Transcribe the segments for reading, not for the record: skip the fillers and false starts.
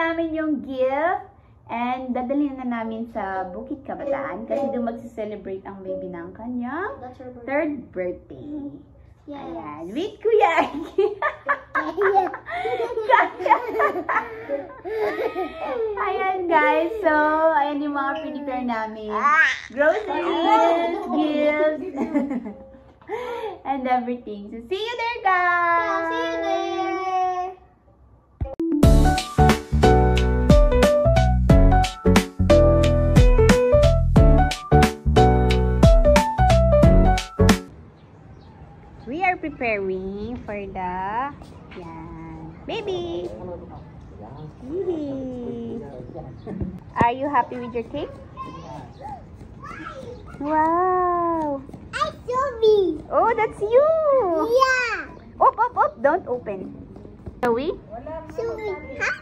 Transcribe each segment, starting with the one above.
namin yung gift. And dadalhin na namin sa Bukid Kabataan kasi doon magse-celebrate ang baby ng kanyang 3rd birthday. Yes. Ayan. Wait, Kuya! Ayan, guys. So, ayan yung mga prepare namin. Groceries, gifts, and everything. So, see you there, guys! Yeah, see you there! We are preparing for the baby. Are you happy with your cake? Wow! I saw me! Oh, that's you! Yeah! Op, op, op! Don't open. Zoe? Saw me, huh?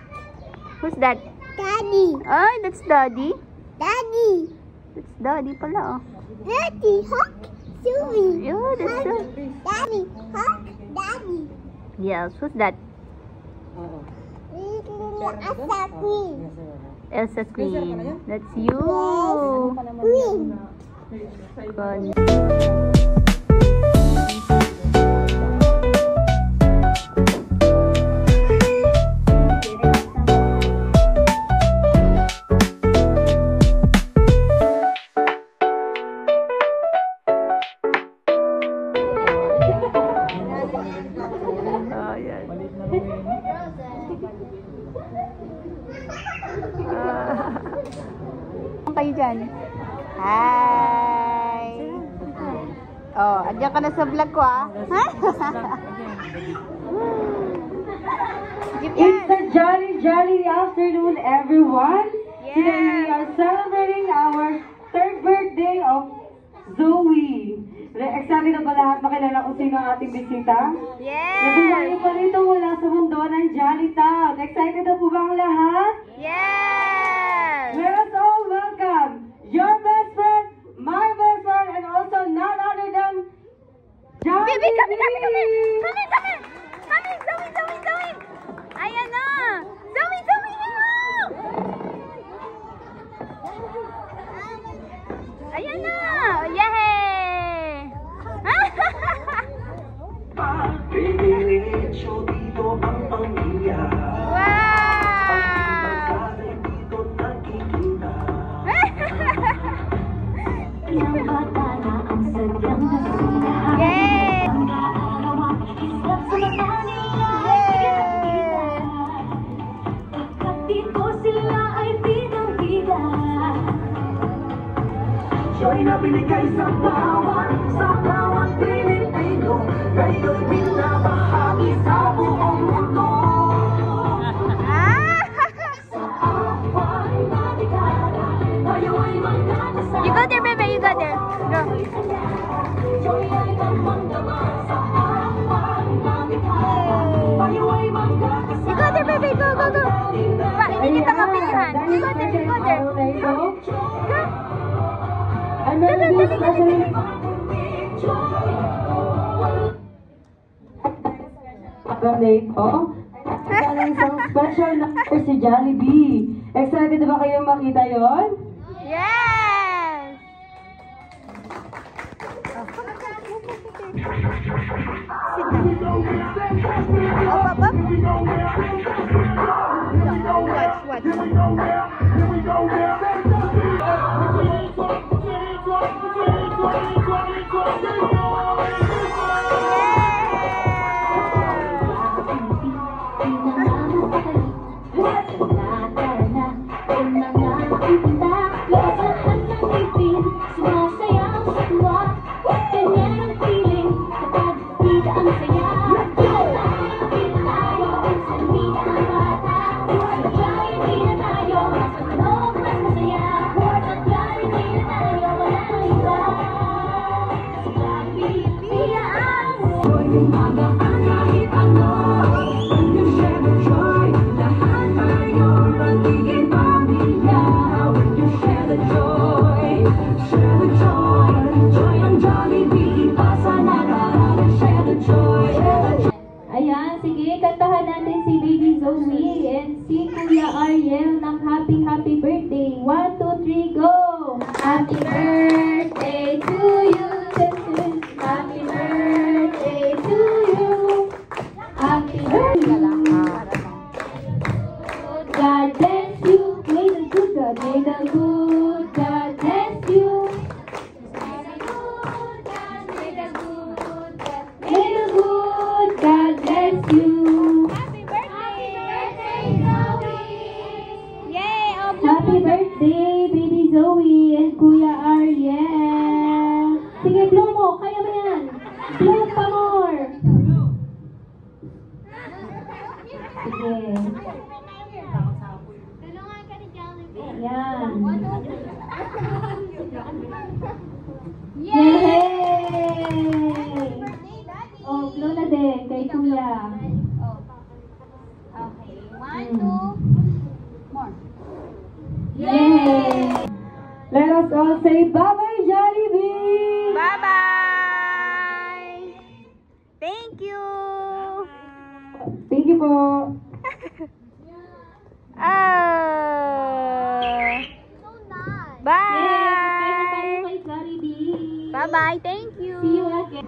Who's that? Daddy! Ah, that's Daddy. Daddy! That's Daddy pala, oh. Daddy, hug! Saw me! Yeah, that's Hug. Daddy, hug! Daddy! Yes, who's that? Asa Queen! Elsa Queen. That's you. Queen! Kayo dyan. Hi! Oh, andyan ka na sa vlog ko, ah. It's a jolly afternoon, everyone. Yeah. Today we are celebrating our 3rd birthday of Zoe. Excited na ba lahat makilala kung sino ang ating bisita? Nabuhay Yes! pa rito mula sa mundo ng Jolly Town. Excited na po ba ang lahat? Yes! Let us all welcome your best friend, my best friend, and also none other than Jolly. Baby, kami! Zoe! Ayan na! Zoe! Ayan na! Yay! Joy na binigay sa bawat Pilipino, ngayon binabahagi sa buong mundo. Sa away na dekada, tayo ay magkakasama. You go there, baby. You go there. Go. Joy ay damang-dama sa away na dekada, tayo ay magkakasama. You go there, baby. Go. Pa, hindi kita kapilihan. You go there. Go. And then this special update ko. Sana isang special number si Jollibee. Excited na ba kayong makita yon? Yes! Ayan, sige, kantahan natin si Baby Zoe and si Kuya Ariel ng happy birthday. 1, 2, 3, go! Happy birthday to you. Happy birthday to you. Happy birthday. God bless you. May the good God, may the good God bless you. May the good God bless you. Happy birthday, baby Zoe and Kuya Ariel. Sige, blow mo. Kaya mo yan. Blow pa more. Sige. Yan. Yay! Oh, blow na din kay Kuya. Okay, 1, 2, more. Yay! Let us all say bye-bye, Jollibee! Bye-bye! Thank you! Thank you po. Bye! Kay Jollibee. Bye-bye, thank you! See you again.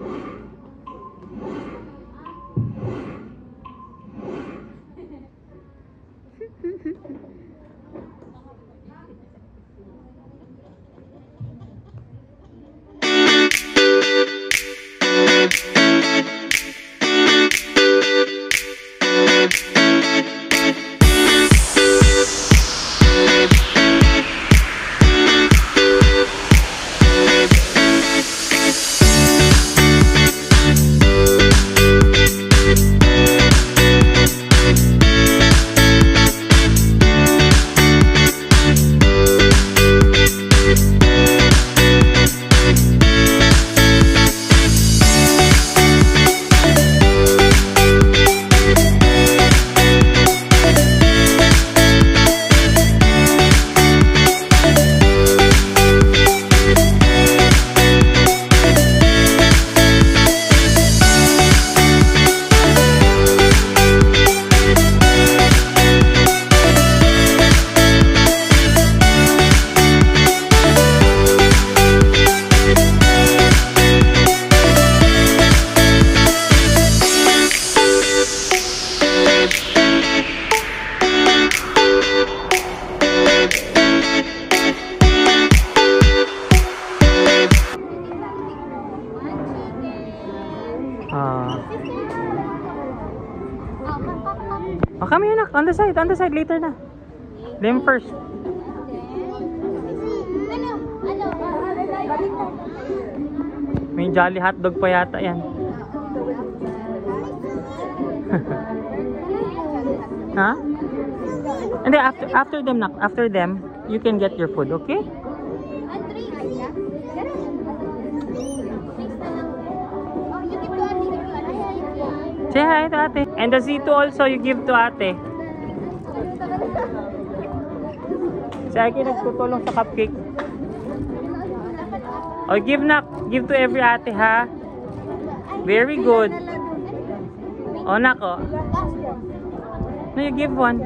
Oh, come here, nak. On the side, later na. Them first. May Jolly hotdog pa yata yan. Ha? And then after them, nak. After them, you can get your food, okay? Say hi to ate. And the Z2 also, you give to ate. Si Aki nagtutulong sa cupcake. Oh, give nak. Give to every ate, ha? Very good. Oh, nak, oh. No, you give one.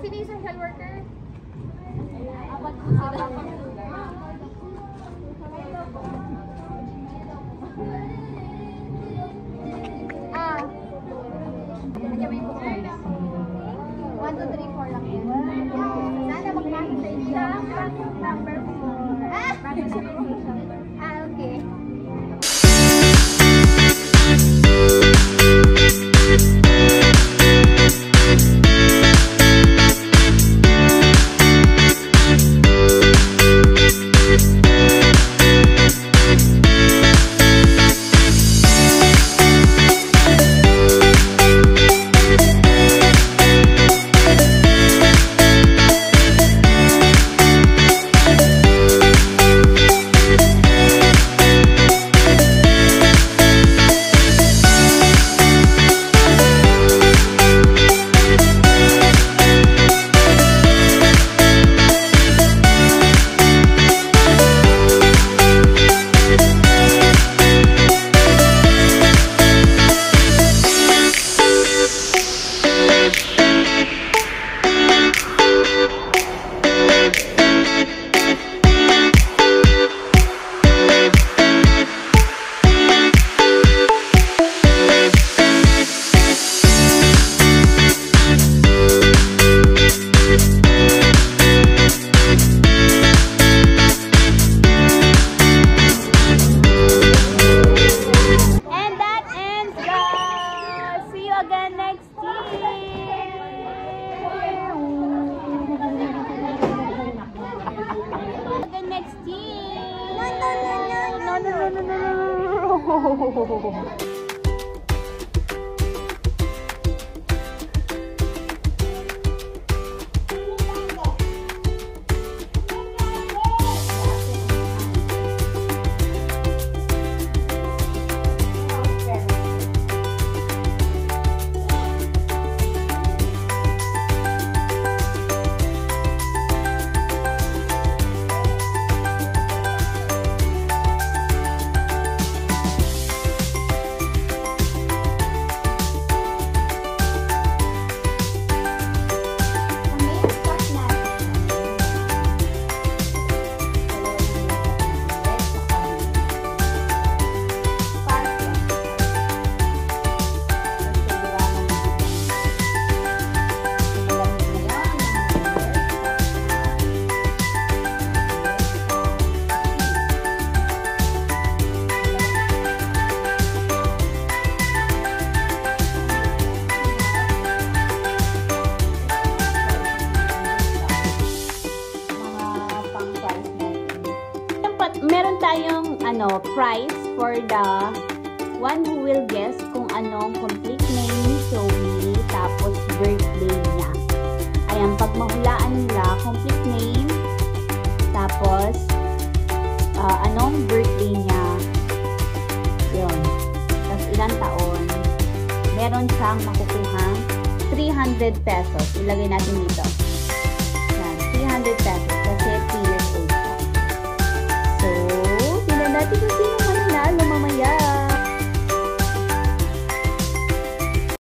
sino yung social worker? Apat po sila. Nandiyan may book card. 1, 2, 3, 4 lang yan. Sana magpasok sa inyo. Number 4. Okay. Meron tayong prize for the one who will guess kung anong complete name ni Zoe tapos birthday niya. Ayan, pag mahulaan nila, complete name tapos anong birthday niya. Yun. Tapos ilang taon. Meron siyang makukuhang 300 pesos. Ilagay natin dito.